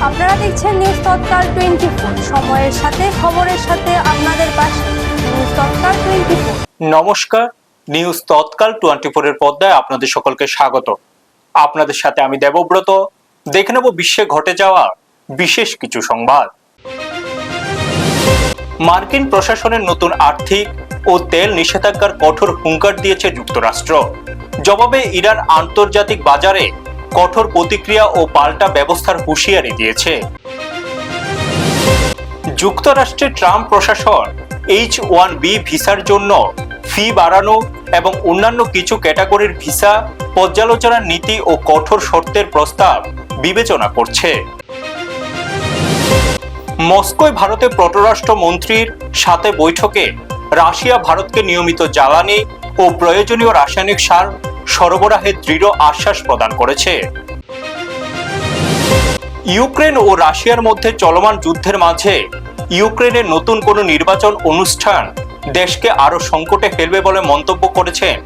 আপনারা দেখছেন নিউজ তৎকাল 24, সময়ের সাথে খবরের সাথে আপনাদের পাশে নিউজ তৎকাল 24। নমস্কার, নিউজ তৎকাল 24 এর পর্দায় আপনাদের সকলকে স্বাগত। আপনাদের সাথে আমি দেবব্রত। দেখে নেব বিশ্বে ঘটে যাওয়া বিশেষ কিছু সংবাদ। মার্কিন প্রশাসনের নতুন আর্থিক ও তেল নিষেধাজ্ঞার কঠোর হুঙ্কার দিয়েছে যুক্তরাষ্ট্র। জবাবে ইরান আন্তর্জাতিক বাজারে কঠোর প্রতিক্রিয়া ও পাল্টা ব্যবস্থার হুঁশিয়ারি দিয়েছে। যুক্তরাষ্ট্রের ট্রাম্প প্রশাসন H-1B ভিসার জন্য ফি বাড়ানো এবং অন্যান্য কিছু ক্যাটাগরির ভিসা পর্যালোচনার নীতি ও কঠোর শর্তের প্রস্তাব বিবেচনা করছে। মস্কোয় ভারতের পররাষ্ট্র মন্ত্রীর সাথে বৈঠকে রাশিয়া ভারতকে নিয়মিত জ্বালানি ও প্রয়োজনীয় রাসায়নিক সার সরবরাহের দৃঢ় আশ্বাস প্রদান করেছে। ইউক্রেন ও রাশিয়ার মধ্যে চলমান যুদ্ধের মাঝে ইউক্রেনের নতুন কোনো নির্বাচন অনুষ্ঠান দেশকে আরো সংকটে ফেলবে বলে মন্তব্য করেছেন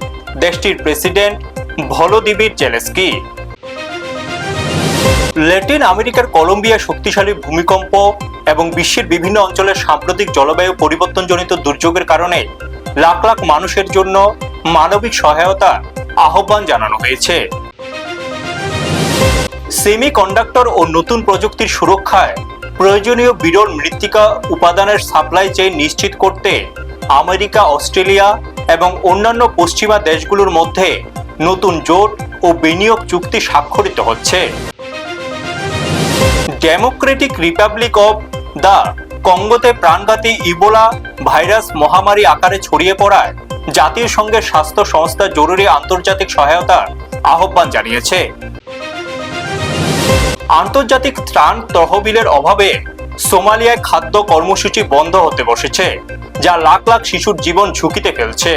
দেশটির প্রেসিডেন্ট ভলোদিমির জেলেনস্কি। ল্যাটিন আমেরিকার কলম্বিয়া শক্তিশালী ভূমিকম্প এবং বিশ্বের বিভিন্ন অঞ্চলের সাম্প্রতিক জলবায়ু পরিবর্তনজনিত দুর্যোগের কারণে লাখ লাখ মানুষের জন্য মানবিক সহায়তা আহ্বান জানানো হয়েছে। সেমিকন্ডাক্টর ও নতুন প্রযুক্তির সুরক্ষায় প্রয়োজনীয় বিরল মৃত্তিকা উপাদানের সাপ্লাই চেইন নিশ্চিত করতে আমেরিকা, অস্ট্রেলিয়া এবং অন্যান্য পশ্চিমা দেশগুলোর মধ্যে নতুন জোট ও বিনিয়োগ চুক্তি স্বাক্ষরিত হচ্ছে। ডেমোক্রেটিক রিপাবলিক অব দ্য কঙ্গোতে প্রাণঘাতী ইবোলা ভাইরাস মহামারী আকারে ছড়িয়ে পড়ায় জাতীয় সংঘের স্বাস্থ্য সংস্থা জরুরি আন্তর্জাতিক সহায়তার আহ্বান জানিয়েছে। আন্তর্জাতিক ত্রাণ তহবিলের অভাবে সোমালিয়ায় খাদ্য কর্মসূচি বন্ধ হতে বসেছে, যা লাখ লাখ শিশুর জীবন ঝুঁকিতে ফেলছে।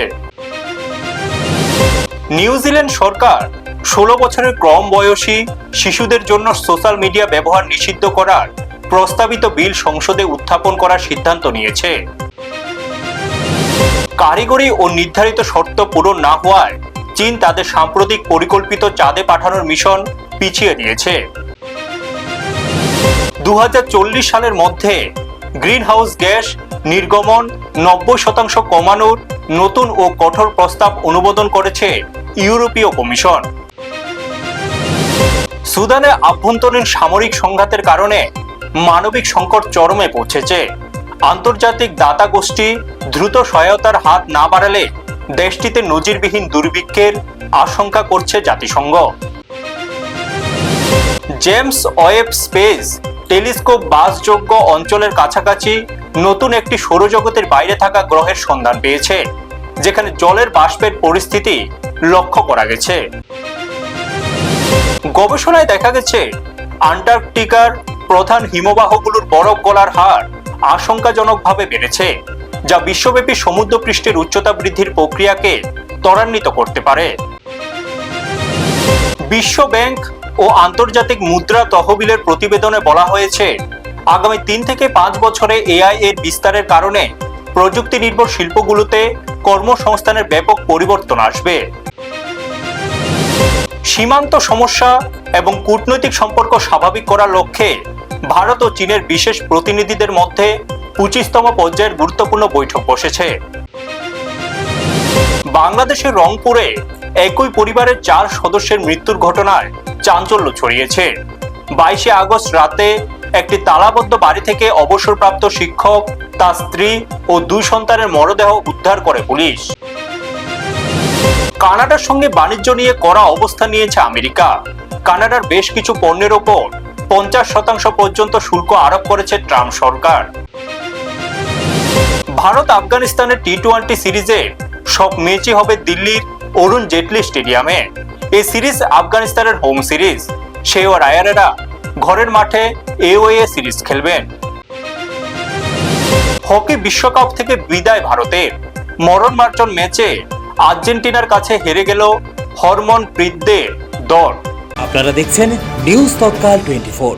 নিউজিল্যান্ড সরকার 16 বছরের কম বয়সী শিশুদের জন্য সোশ্যাল মিডিয়া ব্যবহার নিষিদ্ধ করার প্রস্তাবিত বিল সংসদে উত্থাপন করার সিদ্ধান্ত নিয়েছে। কারিগরি ও নির্ধারিত শর্ত পূরণ না হওয়ায় চীন তাদের সাম্প্রতিক পরিকল্পিত চাঁদে পাঠানোর মিশন পিছিয়ে দিয়েছে। 2040 সালের মধ্যে গ্রিনহাউস গ্যাস নির্গমন 90% কমানোর নতুন ও কঠোর প্রস্তাব অনুমোদন করেছে ইউরোপীয় কমিশন। সুদানে আভ্যন্তরীণ সামরিক সংঘাতের কারণে মানবিক সংকট চরমে পৌঁছেছে। আন্তর্জাতিক দাতা গোষ্ঠী দ্রুত সহায়তার হাত না বাড়ালে দেশটিতে নজিরবিহীন দুর্ভিক্ষের আশঙ্কা করছে জাতিসংঘ। জেমস ওয়েব স্পেস টেলিস্কোপ বাসযোগ্য অঞ্চলের কাছাকাছি নতুন একটি সৌরজগতের বাইরে থাকা গ্রহের সন্ধান পেয়েছে, যেখানে জলের বাষ্পের পরিস্থিতি লক্ষ্য করা গেছে। গবেষণায় দেখা গেছে আন্টার্কটিকার প্রধান হিমবাহগুলোর বরফ গলার হার আশঙ্কাজনকভাবে বেড়েছে, যা বিশ্বব্যাপী সমুদ্রপৃষ্ঠের উচ্চতা বৃদ্ধির প্রক্রিয়াকে ত্বরান্বিত করতে পারে। বিশ্ব ব্যাংক ও আন্তর্জাতিক মুদ্রা তহবিলের প্রতিবেদনে বলা হয়েছে, আগামী 3 থেকে 5 বছরে এআই এর বিস্তারের কারণে প্রযুক্তি নির্ভর শিল্পগুলোতে কর্মসংস্থানের ব্যাপক পরিবর্তন আসবে। সীমান্ত সমস্যা এবং কূটনৈতিক সম্পর্ক স্বাভাবিক করার লক্ষ্যে ভারত ও চীনের বিশেষ প্রতিনিধিদের মধ্যে 25তম পর্যায়ের গুরুত্বপূর্ণ বৈঠক বসেছে। বাংলাদেশের রংপুরে একই পরিবারের 4 সদস্যের মৃত্যুর ঘটনায় চাঞ্চল্য ছড়িয়েছে। 22 আগস্ট রাতে একটি তালাবদ্ধ বাড়ি থেকে অবসরপ্রাপ্ত শিক্ষক, তার স্ত্রী ও 2 সন্তানের মরদেহ উদ্ধার করে পুলিশ। কানাডার সঙ্গে বাণিজ্য নিয়ে কড়া অবস্থান নিয়েছে আমেরিকা। কানাডার বেশ কিছু পণ্যের ওপর 50% পর্যন্ত শুল্ক আরোপ করেছে ট্রাম্প সরকার। ভারত আফগানিস্তানের টি-20 সিরিজের সব ম্যাচই হবে দিল্লির অরুণ জেটলি স্টেডিয়ামে। এই সিরিজ আফগানিস্তানের হোম সিরিজ। শেওয়ার আয়ারেরা ঘরের মাঠে এওএ সিরিজ খেলবেন। হকি বিশ্বকাপ থেকে বিদায় ভারতের। মরণমার্জন ম্যাচে আর্জেন্টিনার কাছে হেরে গেল হরমনপ্রীতদের দল। আপনারা দেখছেন নিউজ তৎকাল 24।